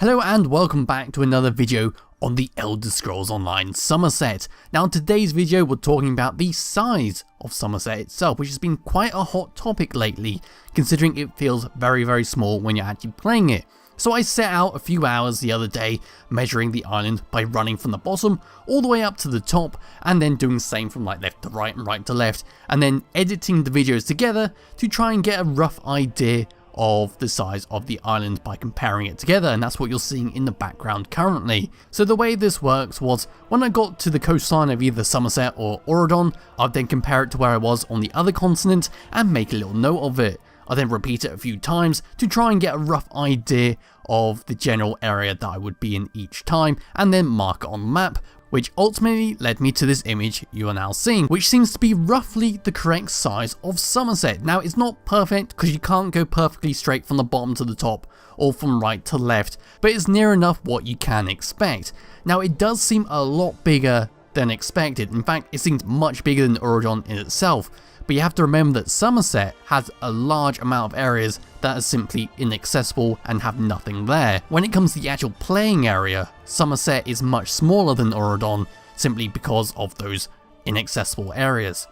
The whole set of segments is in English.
Hello and welcome back to another video on the Elder Scrolls Online Summerset. Now in today's video we're talking about the size of Summerset itself, which has been quite a hot topic lately, considering it feels very small when you're actually playing it. So I set out a few hours the other day measuring the island by running from the bottom all the way up to the top and then doing the same from like left to right and right to left, and then editing the videos together to try and get a rough idea of the size of the island by comparing it together, and that's what you're seeing in the background currently. So the way this works was, when I got to the coastline of either Summerset or Auridon, I'd then compare it to where I was on the other continent and make a little note of it. I then repeat it a few times to try and get a rough idea of the general area that I would be in each time, and then mark it on the map, which ultimately led me to this image you are now seeing, which seems to be roughly the correct size of Summerset. Now it's not perfect because you can't go perfectly straight from the bottom to the top or from right to left, but it's near enough what you can expect. Now it does seem a lot bigger than expected. In fact, it seems much bigger than Auridon in itself. But you have to remember that Summerset has a large amount of areas that are simply inaccessible and have nothing there. When it comes to the actual playing area, Summerset is much smaller than Auridon simply because of those inaccessible areas.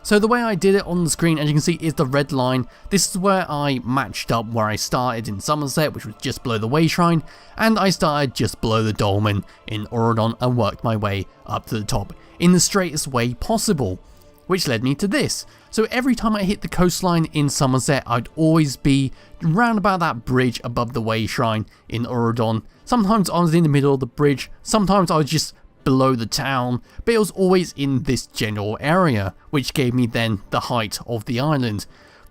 So the way I did it on the screen, as you can see, is the red line. This is where I matched up where I started in Summerset, which was just below the Way Shrine, and I started just below the Dolmen in Auridon and worked my way up to the top in the straightest way possible, which led me to this. So every time I hit the coastline in Summerset, I'd always be round about that bridge above the Way Shrine in Auridon. Sometimes I was in the middle of the bridge, sometimes I was just below the town, but it was always in this general area, which gave me then the height of the island.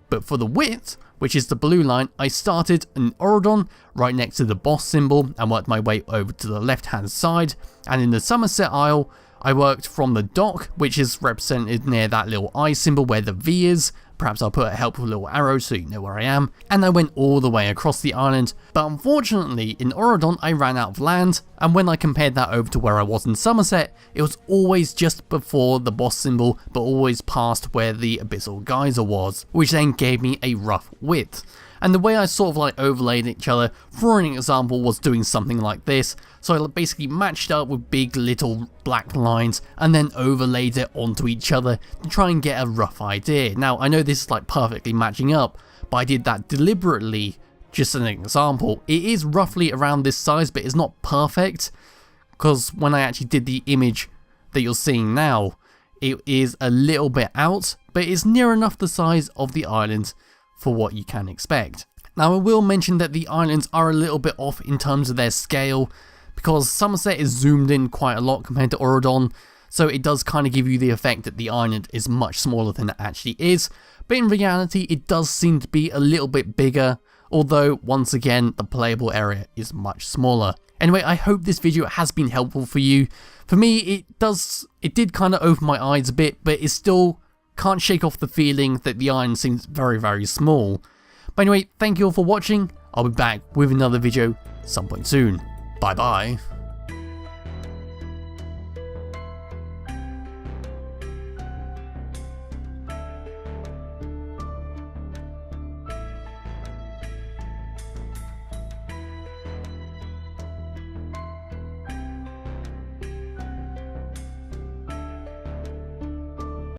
But for the width, which is the blue line, I started in Auridon right next to the boss symbol and worked my way over to the left hand side, and in the Summerset Isle I worked from the dock, which is represented near that little eye symbol where the V is. Perhaps I'll put a helpful little arrow so you know where I am. And I went all the way across the island, but unfortunately in Auridon I ran out of land, and when I compared that over to where I was in Summerset, it was always just before the boss symbol, but always past where the Abyssal Geyser was, which then gave me a rough width. And the way I sort of like overlaid each other, for an example, was doing something like this. So I basically matched up with big little black lines and then overlaid it onto each other to try and get a rough idea. Now I know this is like perfectly matching up, but I did that deliberately, just as an example. It is roughly around this size, but it's not perfect, because when I actually did the image that you're seeing now, it is a little bit out, but it's near enough the size of the island for what you can expect. Now I will mention that the islands are a little bit off in terms of their scale, because Summerset is zoomed in quite a lot compared to Auridon, so it does kind of give you the effect that the island is much smaller than it actually is, but in reality it does seem to be a little bit bigger, although once again the playable area is much smaller. Anyway, I hope this video has been helpful for you. For me it did kind of open my eyes a bit, but it still can't shake off the feeling that the island seems very small. But anyway, thank you all for watching. I'll be back with another video some point soon. Bye bye.